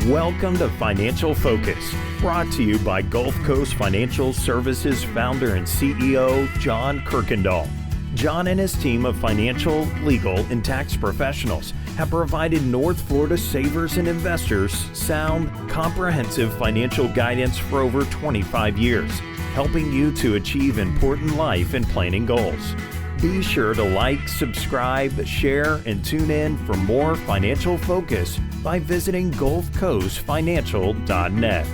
Welcome to Financial Focus, brought to you by Gulf Coast Financial Services founder and CEO, John Kuykendall. John and his team of financial, legal, and tax professionals have provided North Florida savers and investors sound, comprehensive financial guidance for over 25 years, helping you to achieve important life and planning goals. Be sure to like, subscribe, share, and tune in for more Financial Focus by visiting gulfcoastfinancial.net.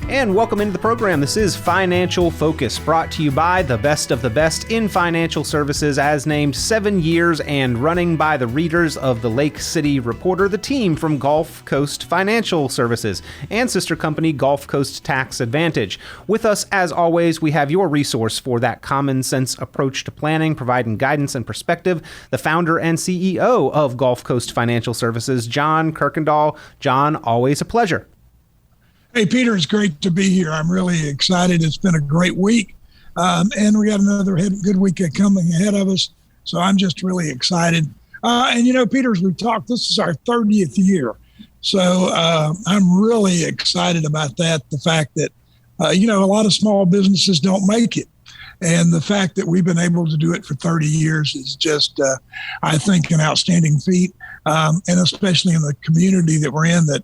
And welcome into the program. This is Financial Focus, brought to you by the best of the best in financial services, as named 7 years and running by the readers of the Lake City Reporter, the team from Gulf Coast Financial Services and sister company Gulf Coast Tax Advantage. With us, as always, we have your resource for that common sense approach to planning, providing guidance and perspective, the founder and CEO of Gulf Coast Financial Services, John Kuykendall. John, always a pleasure. Hey, Peter, it's great to be here. I'm really excited. It's been a great week, and we got another good week coming ahead of us, so I'm just really excited. And, you know, Peter, as we talked, this is our 30th year, so I'm really excited about that, the fact that, you know, a lot of small businesses don't make it, and the fact that we've been able to do it for 30 years is just, I think, an outstanding feat, and especially in the community that we're in, that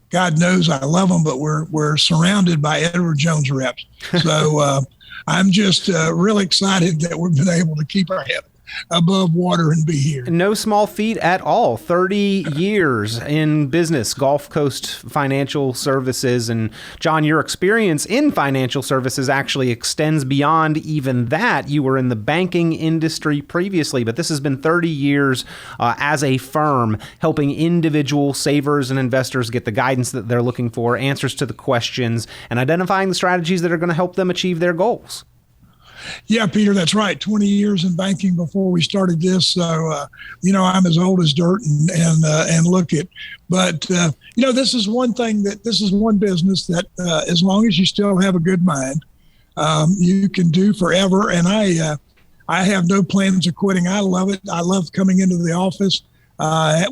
God knows I love them, but we're surrounded by Edward Jones reps. So I'm just really excited that we've been able to keep our head above water and be here. No small feat at all. 30 years in business, Gulf Coast Financial Services. And John, your experience in financial services actually extends beyond even that. You were in the banking industry previously, but this has been 30 years as a firm, helping individual savers and investors get the guidance that they're looking for, answers to the questions, and identifying the strategies that are going to help them achieve their goals. Yeah, Peter, that's right. 20 years in banking before we started this. So, you know, I'm as old as dirt and look it. But, you know, this is one business that as long as you still have a good mind, you can do forever. And I have no plans of quitting. I love it. I love coming into the office,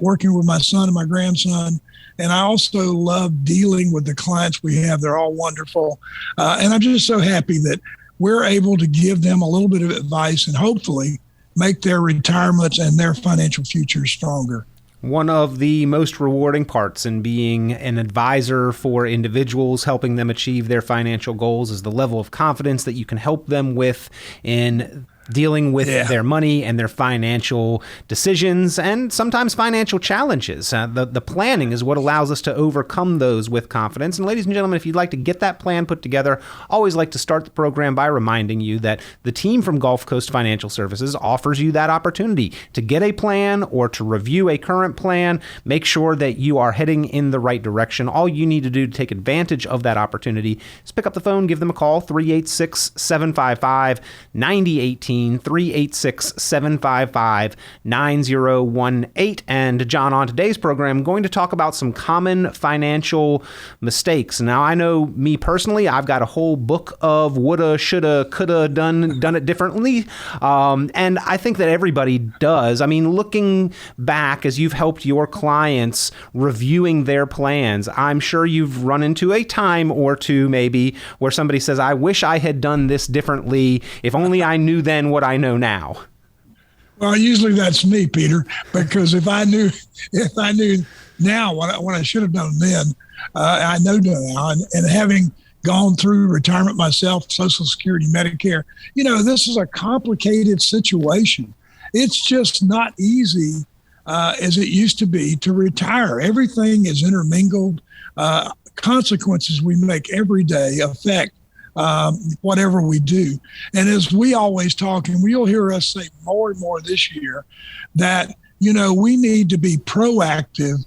working with my son and my grandson. And I also love dealing with the clients we have. They're all wonderful. And I'm just so happy that we're able to give them a little bit of advice and hopefully make their retirements and their financial futures stronger. One of the most rewarding parts in being an advisor for individuals, helping them achieve their financial goals, is the level of confidence that you can help them with in dealing with their money and their financial decisions and sometimes financial challenges. The planning is what allows us to overcome those with confidence. And ladies and gentlemen, if you'd like to get that plan put together, always like to start the program by reminding you that the team from Gulf Coast Financial Services offers you that opportunity to get a plan or to review a current plan. Make sure that you are heading in the right direction. All you need to do to take advantage of that opportunity is pick up the phone, give them a call, 386-755-9018. 386-755-9018. And John, on today's program, I'm going to talk about some common financial mistakes. Now, I know me personally, I've got a whole book of woulda, shoulda, coulda, done it differently. And I think that everybody does. I mean, looking back as you've helped your clients reviewing their plans, I'm sure you've run into a time or two maybe where somebody says, I wish I had done this differently. If only I knew then what I know now. Well, usually that's me, Peter, because if I knew now what I should have done then, I know now. And having gone through retirement myself, Social Security, Medicare, you know, this is a complicated situation. It's just not easy as it used to be to retire. Everything is intermingled. Consequences we make every day affect whatever we do. And as we always talk, and you'll hear us say more and more this year, that, you know, we need to be proactive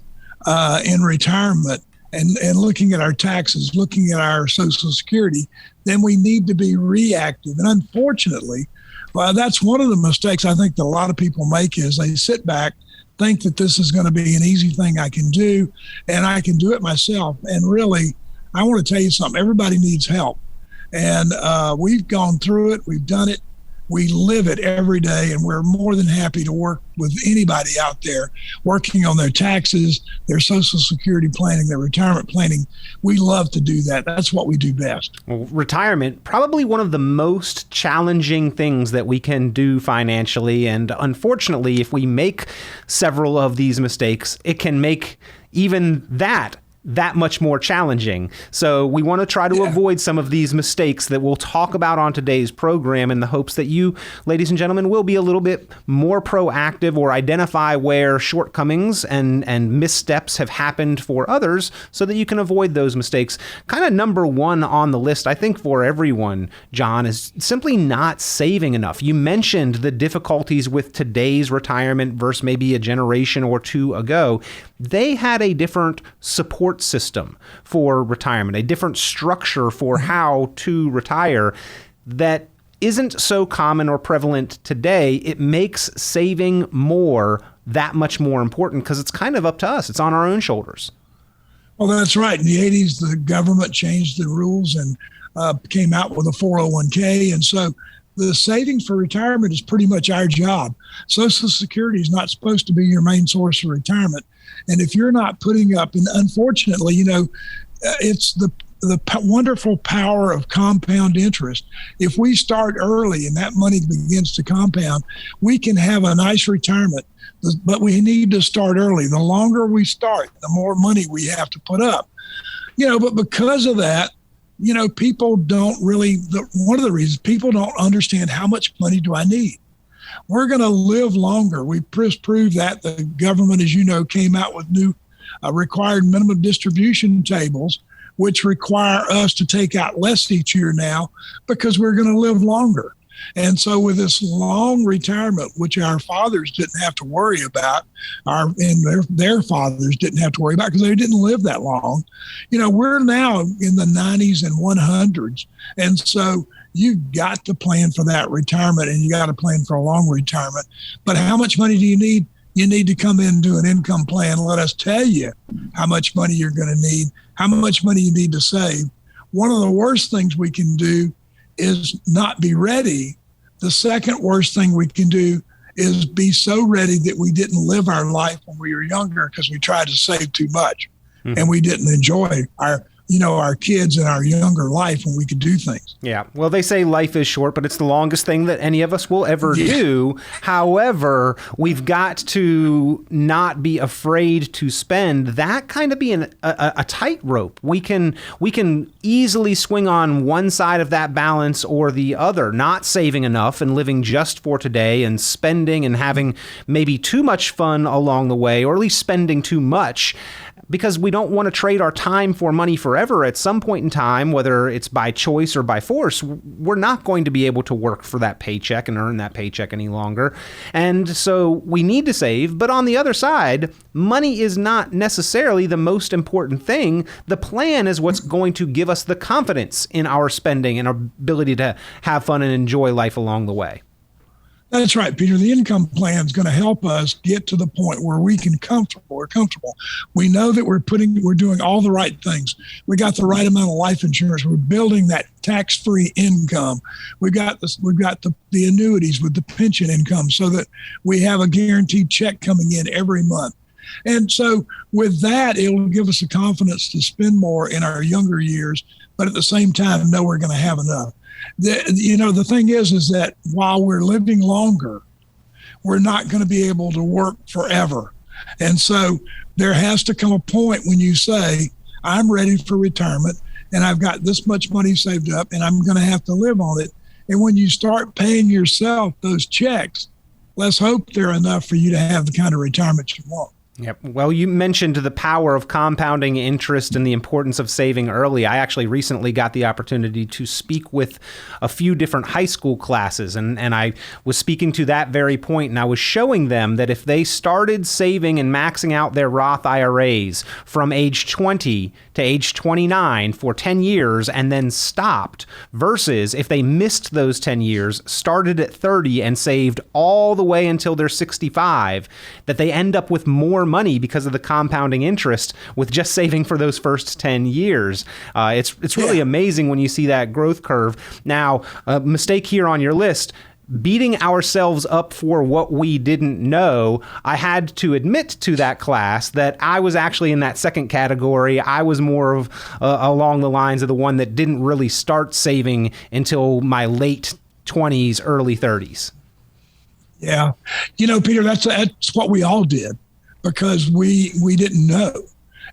in retirement and looking at our taxes, looking at our Social Security, then we need to be reactive. And unfortunately, that's one of the mistakes I think that a lot of people make, is they sit back, think that this is going to be an easy thing I can do, and I can do it myself. And really, I want to tell you something. Everybody needs help. And we've gone through it. We've done it. We live it every day, and we're more than happy to work with anybody out there working on their taxes, their Social Security planning, their retirement planning. We love to do that. That's what we do best. Well, retirement, probably one of the most challenging things that we can do financially. And unfortunately, if we make several of these mistakes, it can make even that much more challenging. So we want to try to avoid some of these mistakes that we'll talk about on today's program in the hopes that you, ladies and gentlemen, will be a little bit more proactive or identify where shortcomings and missteps have happened for others so that you can avoid those mistakes. Kind of number one on the list, I think, for everyone, John, is simply not saving enough. You mentioned the difficulties with today's retirement versus maybe a generation or two ago. They had a different support system for retirement, a different structure for how to retire that isn't so common or prevalent today. It makes saving more that much more important because it's kind of up to us. It's on our own shoulders. Well, that's right. In the 80s, the government changed the rules and came out with a 401k. And so the savings for retirement is pretty much our job. Social Security is not supposed to be your main source of retirement. And if you're not putting up, and unfortunately, it's the wonderful power of compound interest. If we start early and that money begins to compound, we can have a nice retirement, but we need to start early. The longer we start, the more money we have to put up. But because of that, people don't really, one of the reasons people don't understand how much money do I need? We're going to live longer. We proved that. The government, as you know, came out with new required minimum distribution tables, which require us to take out less each year now because we're going to live longer. And so with this long retirement, which our fathers didn't have to worry about, and their fathers didn't have to worry about because they didn't live that long, we're now in the 90s and 100s. And so you've got to plan for that retirement, and you got to plan for a long retirement. But how much money do you need? You need to come into an income plan. Let us tell you how much money you're going to need, how much money you need to save. One of the worst things we can do is not be ready. The second worst thing we can do is be so ready that we didn't live our life when we were younger because we tried to save too much and we didn't enjoy our kids and our younger life when we could do things. Yeah. Well, they say life is short, but it's the longest thing that any of us will ever do. However, we've got to not be afraid to spend. That kind of be a tightrope. We can easily swing on one side of that balance or the other, not saving enough and living just for today and spending and having maybe too much fun along the way, or at least spending too much, because we don't want to trade our time for money forever. At some point in time, whether it's by choice or by force, we're not going to be able to work for that paycheck and earn that paycheck any longer. And so we need to save. But on the other side, money is not necessarily the most important thing. The plan is what's going to give us the confidence in our spending and our ability to have fun and enjoy life along the way. That's right, Peter. The income plan is going to help us get to the point where we're comfortable. We know that we're doing all the right things. We got the right amount of life insurance. We're building that tax-free income. We've got the annuities with the pension income so that we have a guaranteed check coming in every month. And so with that, it will give us the confidence to spend more in our younger years, but at the same time, know we're going to have enough. The thing is that while we're living longer, we're not going to be able to work forever. And so there has to come a point when you say, I'm ready for retirement and I've got this much money saved up and I'm going to have to live on it. And when you start paying yourself those checks, let's hope they're enough for you to have the kind of retirement you want. Yep. Well, you mentioned the power of compounding interest and the importance of saving early. I actually recently got the opportunity to speak with a few different high school classes, and I was speaking to that very point, and I was showing them that if they started saving and maxing out their Roth IRAs from age 20 to age 29 for 10 years and then stopped, versus if they missed those 10 years, started at 30 and saved all the way until they're 65, that they end up with more money because of the compounding interest with just saving for those first 10 years. It's really amazing when you see that growth curve. Now, a mistake here on your list, beating ourselves up for what we didn't know, I had to admit to that class that I was actually in that second category. I was more of along the lines of the one that didn't really start saving until my late 20s, early 30s. Yeah. Peter, that's what we all did because we didn't know.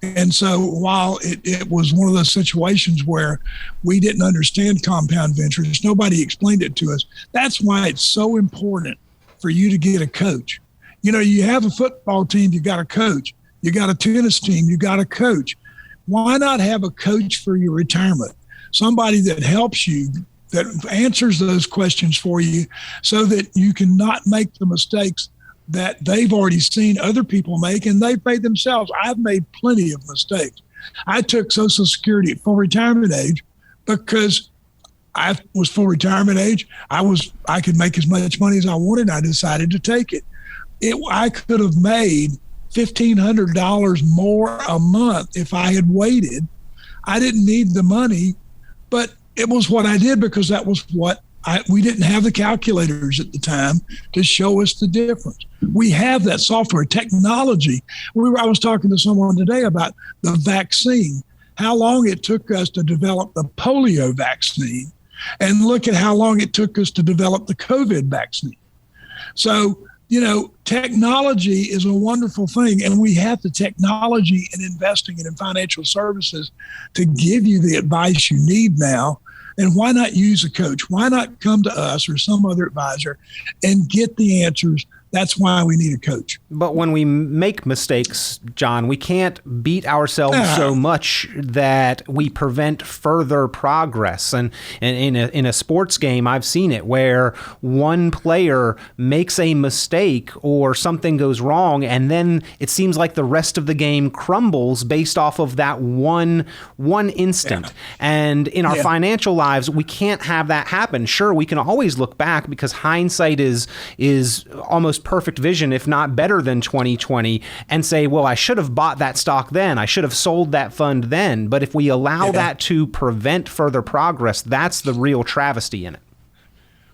And so while it was one of those situations where we didn't understand compound interest, nobody explained it to us. That's why it's so important for you to get a coach. You have a football team, you got a coach. You got a tennis team, you got a coach. Why not have a coach for your retirement? Somebody that helps you, that answers those questions for you so that you can not make the mistakes that they've already seen other people make and they've made themselves. I've made plenty of mistakes. I took Social Security at full retirement age because I was full retirement age. I could make as much money as I wanted. I decided to take it. I could have made $1,500 more a month if I had waited. I didn't need the money, but it was what I did because that was what we didn't have the calculators at the time to show us the difference. We have that software technology. I was talking to someone today about the vaccine, how long it took us to develop the polio vaccine, and look at how long it took us to develop the COVID vaccine. So, technology is a wonderful thing, and we have the technology in investing and in financial services to give you the advice you need now. And why not use a coach? Why not come to us or some other advisor and get the answers? That's why we need a coach. But when we make mistakes, John, we can't beat ourselves so much that we prevent further progress. And in a sports game, I've seen it where one player makes a mistake or something goes wrong, and then it seems like the rest of the game crumbles based off of that one instant. Yeah. And in our financial lives, we can't have that happen. Sure, we can always look back because hindsight is almost perfect vision, if not better than 2020, and say, well, I should have bought that stock then. I should have sold that fund then. But if we allow that to prevent further progress, that's the real travesty in it.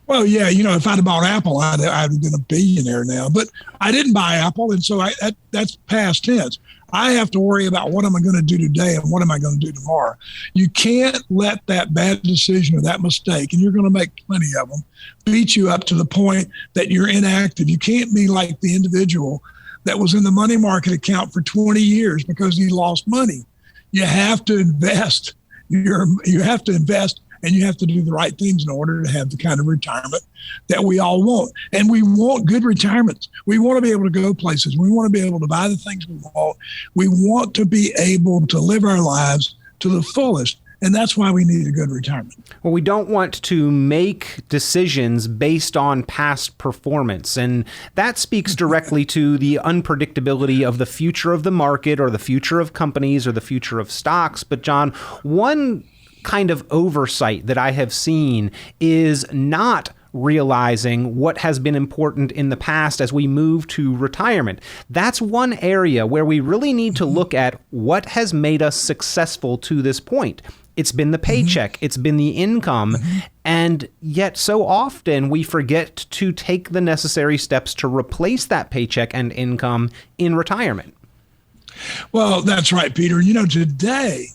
Well, yeah, if I'd have bought Apple, I'd have been a billionaire now. But I didn't buy Apple, and so that's past tense. I have to worry about what am I going to do today and what am I going to do tomorrow. You can't let that bad decision or that mistake, and you're going to make plenty of them, beat you up to the point that you're inactive. You can't be like the individual that was in the money market account for 20 years because he lost money. You have to invest. You have to invest, and you have to do the right things in order to have the kind of retirement that we all want. And we want good retirements. We want to be able to go places. We want to be able to buy the things we want. We want to be able to live our lives to the fullest. And that's why we need a good retirement. Well, we don't want to make decisions based on past performance. And that speaks directly to the unpredictability of the future of the market or the future of companies or the future of stocks. But John, one kind of oversight that I have seen is not realizing what has been important in the past as we move to retirement. That's one area where we really need to look at what has made us successful to this point. It's been the paycheck, it's been the income, and yet so often we forget to take the necessary steps to replace that paycheck and income in retirement. Well, that's right, Peter. Today,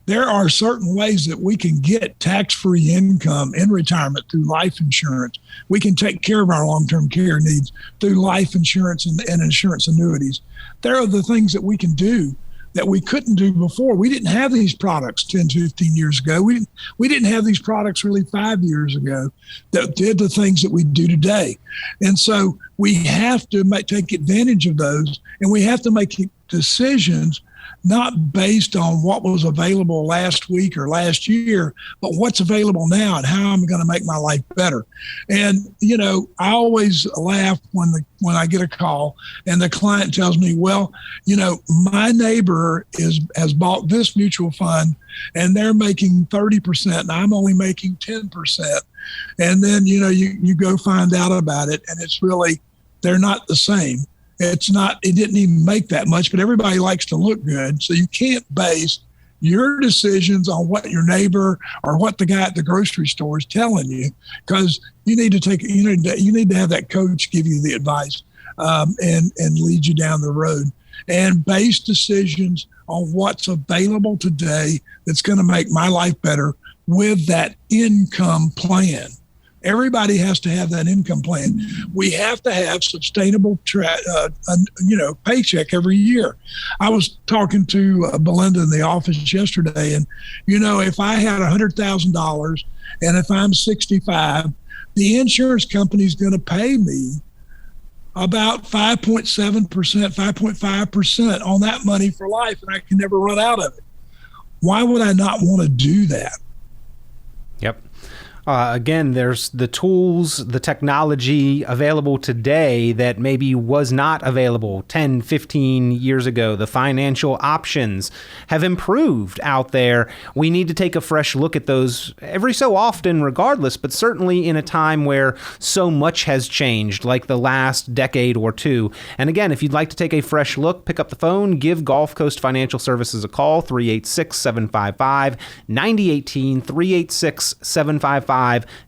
there are certain ways that we can get tax-free income in retirement through life insurance. We can take care of our long-term care needs through life insurance and insurance annuities. There are the things that we can do that we couldn't do before. We didn't have these products 10, 15 years ago. We didn't have these products really 5 years ago that did the things that we do today. And so we have to take advantage of those, and we have to make decisions not based on what was available last week or last year, but what's available now and how I'm going to make my life better. And, I always laugh when I get a call and the client tells me, well, my neighbor has bought this mutual fund and they're making 30% and I'm only making 10%. And then, you go find out about it and it's really, they're not the same. It didn't even make that much, but everybody likes to look good. So you can't base your decisions on what your neighbor or what the guy at the grocery store is telling you, because you need to have that coach give you the advice and lead you down the road, and base decisions on what's available today that's going to make my life better with that income plan. Everybody has to have that income plan. We have to have sustainable, paycheck every year. I was talking to Belinda in the office yesterday, and if I had $100,000, and if I'm 65, the insurance company is going to pay me about 5.7%, 5.5% on that money for life, and I can never run out of it. Why would I not want to do that? Yep. Again, there's the tools, the technology available today that maybe was not available 10, 15 years ago. The financial options have improved out there. We need to take a fresh look at those every so often regardless, but certainly in a time where so much has changed, like the last decade or two. And again, if you'd like to take a fresh look, pick up the phone, give Gulf Coast Financial Services a call, 386-755-9018, 386-755-9018.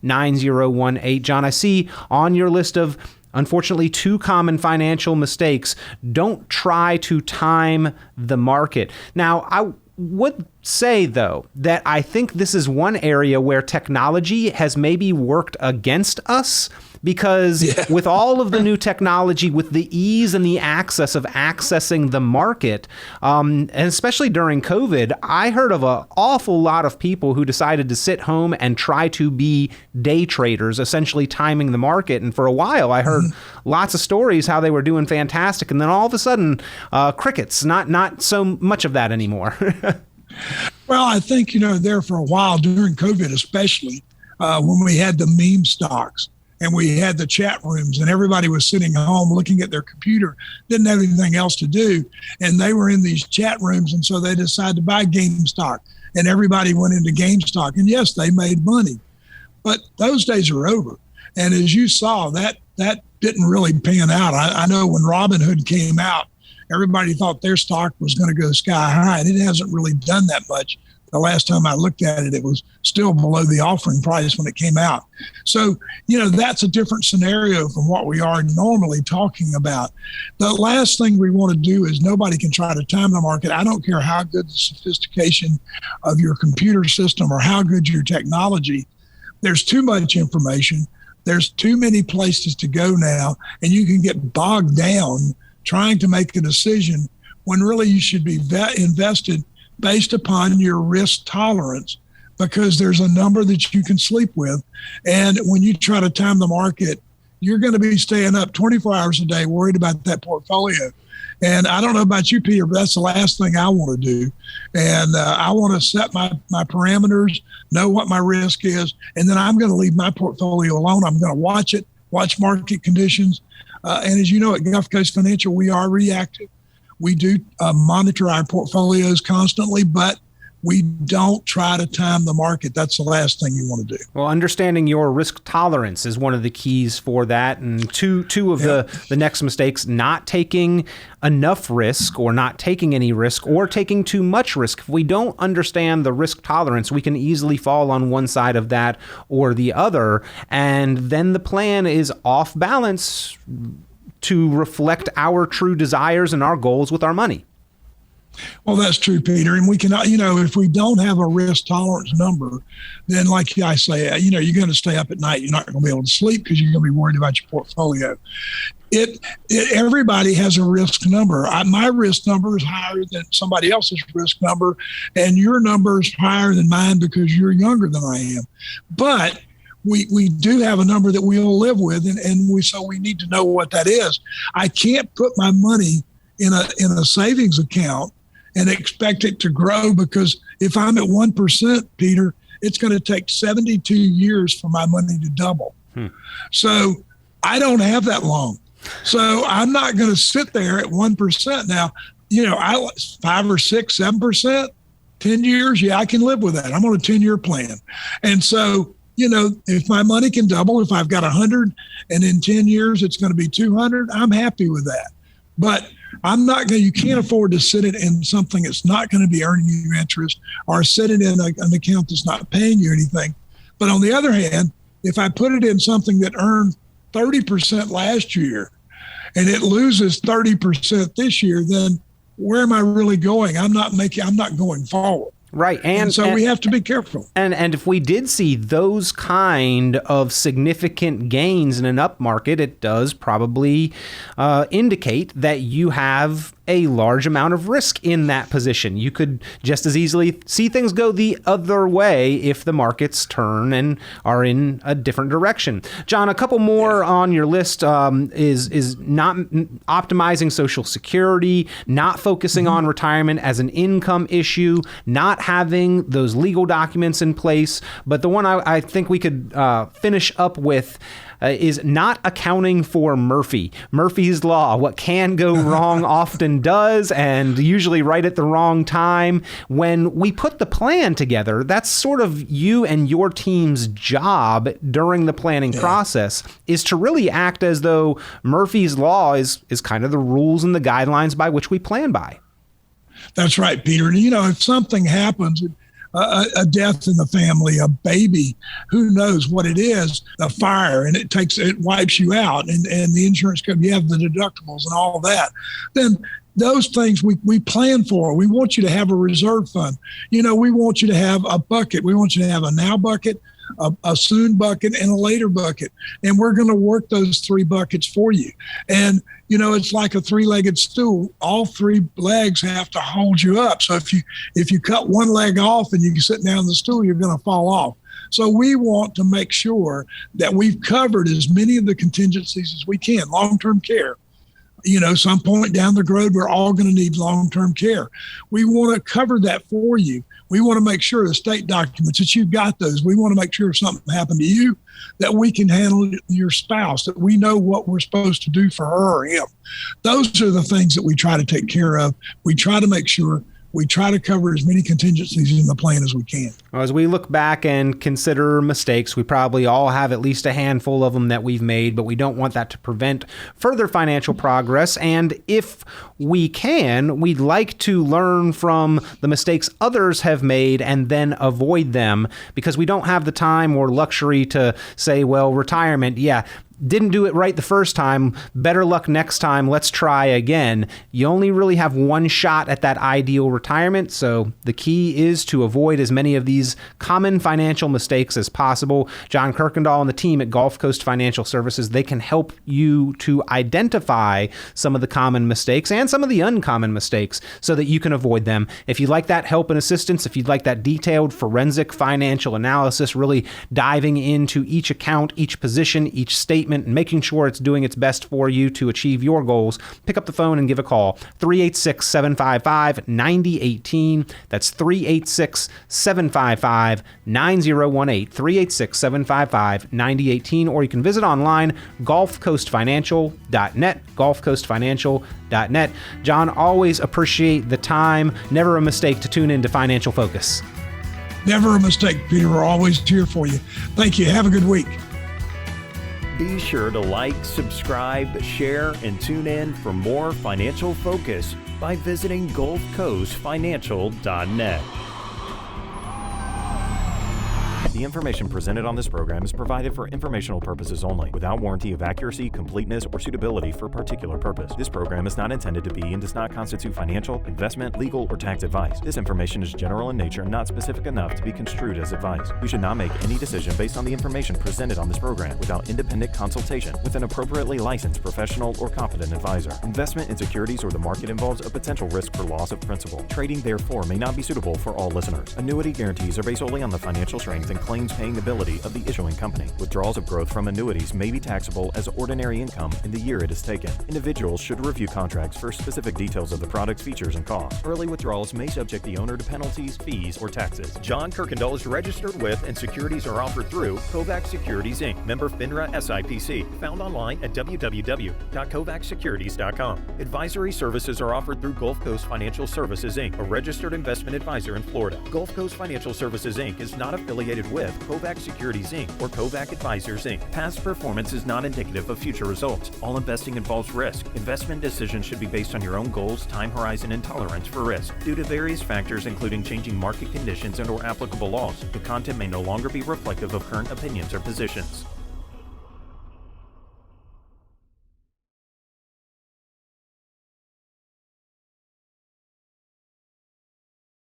9018. John, I see on your list of, unfortunately, 2 common financial mistakes. Don't try to time the market. Now, I would say, though, that I think this is one area where technology has maybe worked against us, because with all of the new technology, with the ease and the access of accessing the market, and especially during COVID, I heard of an awful lot of people who decided to sit home and try to be day traders, essentially timing the market. And for a while, I heard lots of stories how they were doing fantastic. And then all of a sudden, crickets, not so much of that anymore. Well, I think, there for a while during COVID, especially when we had the meme stocks, and we had the chat rooms, and everybody was sitting home looking at their computer, didn't have anything else to do. And they were in these chat rooms. And so they decided to buy GameStop, and everybody went into GameStop. And yes, they made money, but those days are over. And as you saw, that didn't really pan out. I know when Robinhood came out, everybody thought their stock was going to go sky high, and it hasn't really done that much. The last time I looked at it, it was still below the offering price when it came out. So, that's a different scenario from what we are normally talking about. The last thing we want to do is nobody can try to time the market. I don't care how good the sophistication of your computer system or how good your technology. There's too much information. There's too many places to go now, and you can get bogged down trying to make a decision when really you should be invested based upon your risk tolerance, because there's a number that you can sleep with. And when you try to time the market, you're going to be staying up 24 hours a day worried about that portfolio. And I don't know about you, Peter, but that's the last thing I want to do. And I want to set my parameters, know what my risk is, and then I'm going to leave my portfolio alone. I'm going to watch it, watch market conditions. And as you know, at Gulf Coast Financial, we are reactive. We do monitor our portfolios constantly, but we don't try to time the market. That's the last thing you want to do. Well, understanding your risk tolerance is one of the keys for that. And two of the next mistakes, not taking enough risk or not taking any risk or taking too much risk. If we don't understand the risk tolerance, we can easily fall on one side of that or the other. And then the plan is off balance to reflect our true desires and our goals with our money. Well, that's true, Peter. And we can, if we don't have a risk tolerance number, then like I say, you're going to stay up at night. You're not going to be able to sleep because you're going to be worried about your portfolio. Everybody has a risk number. My risk number is higher than somebody else's risk number, and your number is higher than mine because you're younger than I am. But we do have a number that we'll live with, so we need to know what that is. I can't put my money in a savings account and expect it to grow, because if I'm at 1%, Peter, it's going to take 72 years for my money to double. So I don't have that long. So I'm not going to sit there at 1%. Now, 5 or 6, 7%, 10 years, I can live with that. I'm on a 10-year plan. And so, if my money can double, if I've got 100 and in 10 years it's going to be 200, I'm happy with that. But You can't afford to sit it in something that's not going to be earning you interest, or sit it in an account that's not paying you anything. But on the other hand, if I put it in something that earned 30% last year and it loses 30% this year, then where am I really going? I'm not going forward. Right. And so we have to be careful. And if we did see those kind of significant gains in an up market, it does probably indicate that you have a large amount of risk in that position. You could just as easily see things go the other way if the markets turn and are in a different direction. John, a couple more on your list is not optimizing Social Security, not focusing on retirement as an income issue, not having those legal documents in place. But the one I think we could finish up with is not accounting for Murphy's Law. What can go wrong often does, and usually right at the wrong time. When we put the plan together, that's sort of you and your team's job during the planning process, is to really act as though Murphy's Law is kind of the rules and the guidelines by which we plan by. That's right, Peter. And, if something happens, a death in the family, a baby, who knows what it is, a fire, and it wipes you out, and the insurance company, you have the deductibles and all that, then those things we plan for. We want you to have a reserve fund. We want you to have a bucket. We want you to have a now bucket, a soon bucket, and a later bucket. And we're going to work those three buckets for you. And, it's like a three-legged stool. All three legs have to hold you up. So if you cut one leg off and you sit down on the stool, you're going to fall off. So we want to make sure that we've covered as many of the contingencies as we can. Long-term care. Some point down the road, we're all going to need long-term care. We want to cover that for you. We want to make sure the state documents that you've got those. We want to make sure if something happened to you, that we can handle your spouse, that we know what we're supposed to do for her or him. Those are the things that we try to take care of. We try to make sure we try to cover as many contingencies in the plan as we can. Well, as we look back and consider mistakes, we probably all have at least a handful of them that we've made, but we don't want that to prevent further financial progress. And if we can, we'd like to learn from the mistakes others have made and then avoid them, because we don't have the time or luxury to say, well, retirement, didn't do it right the first time. Better luck next time. Let's try again. You only really have one shot at that ideal retirement. So the key is to avoid as many of these common financial mistakes as possible. John Kuykendall and the team at Gulf Coast Financial Services, they can help you to identify some of the common mistakes and some of the uncommon mistakes so that you can avoid them. If you'd like that help and assistance, if you'd like that detailed forensic financial analysis, really diving into each account, each position, each statement, and making sure it's doing its best for you to achieve your goals, pick up the phone and give a call. 386-755-9018. That's 386-755-9018. 386-755-9018. Or you can visit online, gulfcoastfinancial.net, gulfcoastfinancial.net. John, always appreciate the time. Never a mistake to tune into Financial Focus. Never a mistake, Peter. We're always here for you. Thank you. Have a good week. Be sure to like, subscribe, share, and tune in for more Financial Focus by visiting gulfcoastfinancial.net. The information presented on this program is provided for informational purposes only, without warranty of accuracy, completeness, or suitability for a particular purpose. This program is not intended to be and does not constitute financial, investment, legal, or tax advice. This information is general in nature and not specific enough to be construed as advice. You should not make any decision based on the information presented on this program without independent consultation with an appropriately licensed professional or competent advisor. Investment in securities or the market involves a potential risk for loss of principal. Trading, therefore, may not be suitable for all listeners. Annuity guarantees are based solely on the financial strength and claims paying ability of the issuing company. Withdrawals of growth from annuities may be taxable as ordinary income in the year it is taken. Individuals should review contracts for specific details of the product's features and costs. Early withdrawals may subject the owner to penalties, fees, or taxes. John Kuykendall is registered with and securities are offered through Kovac Securities Inc., member FINRA SIPC, found online at www.kovacsecurities.com. Advisory services are offered through Gulf Coast Financial Services Inc., a registered investment advisor in Florida. Gulf Coast Financial Services Inc. is not affiliated with with Kovac Securities Inc. or Kovac Advisors Inc. Past performance is not indicative of future results. All investing involves risk. Investment decisions should be based on your own goals, time horizon, and tolerance for risk. Due to various factors including changing market conditions and/or applicable laws, the content may no longer be reflective of current opinions or positions.